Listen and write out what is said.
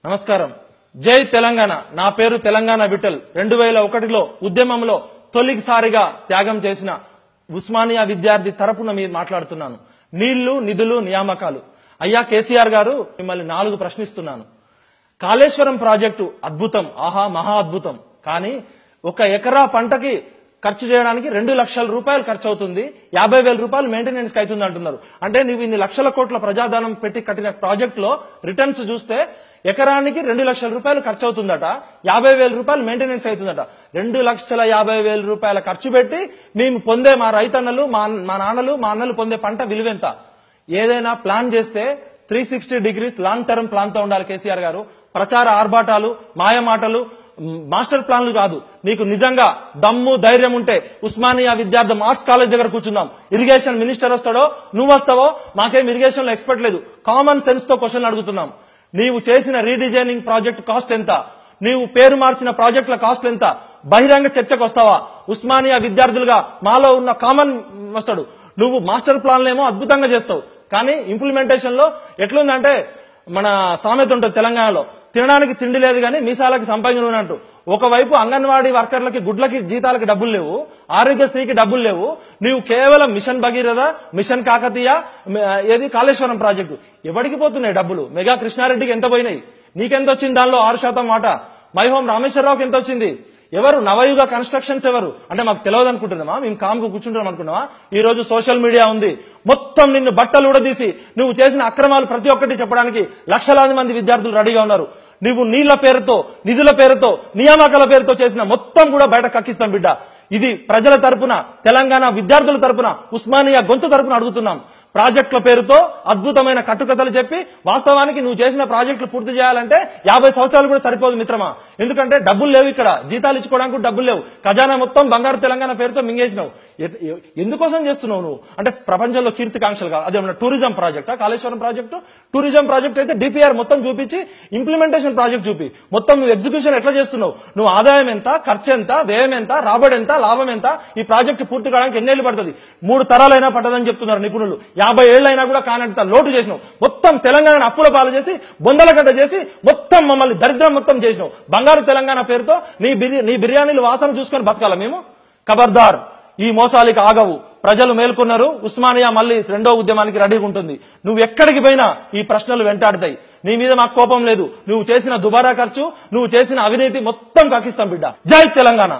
నమస్కారం. జై తెలంగాణ. నా పేరు తెలంగాణ విఠల్. 2001లో ఉద్యమంలో తొలిసారిగా త్యాగం చేసిన ఉస్మానియా విద్యార్థి తరపున మీరు మాట్లాడుతున్నాను. నీళ్లు, నిధులు, నియామకాలు. అయ్యా కేసీఆర్ గారు, మిమ్మల్ని 4 ప్రశ్నిస్తున్నాను. కాళేశ్వరం ప్రాజెక్టు అద్భుతం, ఆహా మహా అద్భుతం. కానీ 1 ఎకరా పంటకి ఖర్చు చేయడానికి 2 లక్షల రూపాయలు ఖర్చు అవుతుంది, 50,000 రూపాయలు మెయింటెనెన్స్ కి అవుతుంది అంటున్నారు. అంటే నువ్వు ఇన్ని లక్షల కోట్ల ప్రజాధనం పెట్టి కట్టిన ప్రాజెక్ట్ లో రిటర్న్స్ చూస్తే ఎకరానికి 2 లక్షల రూపాయలు ఖర్చు అవుతుందట, 50,000 రూపాయలు మెయింటెనెన్స్ అవుతుందట. 2,50,000 రూపాయల ఖర్చు పెట్టి మేము పొందే మా రైతన్నలు, మా నాన్నలు, మా అన్నలు పొందే పంట విలువెంత? ఏదైనా ప్లాన్ చేస్తే 360 డిగ్రీస్ లాంగ్ టర్మ్ ప్లాన్ తో ఉండాలి కేసీఆర్ గారు. ప్రచార ఆర్భాటాలు, మాయమాటలు, మాస్టర్ ప్లాన్లు కాదు. నీకు నిజంగా దమ్ము ధైర్యం ఉంటే ఉస్మానియా విద్యార్థి ఆర్ట్స్ కాలేజ్ దగ్గర కూర్చుందాం. ఇరిగేషన్ మినిస్టర్ వస్తాడో నువ్వు వస్తావో, మాకేం ఇరిగేషన్ లో ఎక్స్పర్ట్ లేదు. కామన్ సెన్స్ తో క్వశ్చన్ అడుగుతున్నాం. నీవు చేసిన రీడిజైనింగ్ ప్రాజెక్ట్ కాస్ట్ ఎంత? నీవు పేరు మార్చిన ప్రాజెక్టుల కాస్ట్ ఎంత? బహిరంగ చర్చకు వస్తావా? ఉస్మానియా విద్యార్థులుగా మాలో ఉన్న కామన్ వస్తాడు. నువ్వు మాస్టర్ ప్లాన్లేమో అద్భుతంగా చేస్తావు, కానీ ఇంప్లిమెంటేషన్ లో ఎట్లుందంటే మన సామెత ఉంటుంది తెలంగాణలో, తినడానికి తిండి లేదు కానీ మీసాలకి సంపాదన అంటూ. ఒకవైపు అంగన్వాడీ వర్కర్లకి గుడ్లకి జీతాలకి డబ్బులు లేవు, ఆరోగ్యశ్రీకి డబ్బులు లేవు. నీవు కేవలం మిషన్ భగీరథ, మిషన్ కాకతీయ, ఏది కాళేశ్వరం ప్రాజెక్టు, ఎవరికి పోతున్నాయి డబ్బులు? మెగా కృష్ణారెడ్డికి ఎంత పోయినాయి? నీకెంత వచ్చింది? దానిలో 6% వాటా. మైహోం రామేశ్వరరావుకి ఎంత వచ్చింది? ఎవరు? నవయుగ కన్స్ట్రక్షన్స్ ఎవరు? అంటే మాకు తెలియదు అనుకుంటున్నామా? మేము కామ్కు కూర్చుంటున్నాం అనుకున్నావా? ఈ రోజు సోషల్ మీడియా ఉంది, మొత్తం నిన్ను బట్టలు ఉడదీసి నువ్వు చేసిన అక్రమాలు ప్రతి ఒక్కటి చెప్పడానికి లక్షలాది మంది విద్యార్థులు రెడీగా ఉన్నారు. నువ్వు నీళ్ల పేరుతో, నిధుల పేరుతో, నియామకాల పేరుతో చేసిన మొత్తం కూడా బయట కక్కిస్తాం బిడ్డ. ఇది ప్రజల తరపున, తెలంగాణ విద్యార్థుల తరపున, ఉస్మానియా గొంతు తరపున అడుగుతున్నాం. ప్రాజెక్టుల పేరుతో అద్భుతమైన కట్టుకథలు చెప్పి వాస్తవానికి నువ్వు చేసిన ప్రాజెక్టులు పూర్తి చేయాలంటే 50 సంవత్సరాలు కూడా సరిపోదు మిత్రమా. ఎందుకంటే డబ్బులు లేవు, ఇక్కడ జీతాలు ఇచ్చుకోవడానికి డబ్బులు లేవు. ఖజానా మొత్తం బంగారు తెలంగాణ పేరుతో మింగేసినావు. ఎందుకోసం చేస్తున్నావు నువ్వు? అంటే ప్రపంచంలో కీర్తికాంక్షలు కాదు. అదేమన్నా టూరిజం ప్రాజెక్టా కాళేశ్వరం ప్రాజెక్టు? టూరిజం ప్రాజెక్ట్ అయితే డిపిఆర్ మొత్తం చూపించి ఇంప్లిమెంటేషన్ ప్రాజెక్ట్ చూపి, మొత్తం నువ్వు ఎగ్జిక్యూషన్ ఎట్లా చేస్తున్నావు, నువ్వు ఆదాయం ఎంత, ఖర్చు ఎంత, వ్యయం ఎంత, రాబడి ఎంత, లాభం ఎంత, ఈ ప్రాజెక్టు పూర్తి కావడానికి ఎన్నేళ్లు పడుతుంది? 3 తరాలైనా పట్టదని చెప్తున్నారు నిపుణులు. 50 ఏళ్లైనా కూడా కానంత లోటు చేసినావు. మొత్తం తెలంగాణ అప్పుల పాలు చేసి, బొందలగడ్డ చేసి, మొత్తం మమ్మల్ని దరిద్రం మొత్తం చేసినావు. బంగారు తెలంగాణ పేరుతో నీ బిర్యానీలు వాసన చూసుకొని బతకాల మేము? ఖబర్దార్, ఈ మోసాలికి ఆగవు. ప్రజలు మేల్కొన్నారు. ఉస్మానియా మళ్ళీ 2వ ఉద్యమానికి రెడీగా ఉంటుంది. నువ్వు ఎక్కడికి పోయినా ఈ ప్రశ్నలు వెంటాడతాయి. నీ మీద మాకు కోపం లేదు. నువ్వు చేసిన దుబారా ఖర్చు, నువ్వు చేసిన అవినీతి మొత్తం కక్కిస్తాం బిడ్డ. జై తెలంగాణ.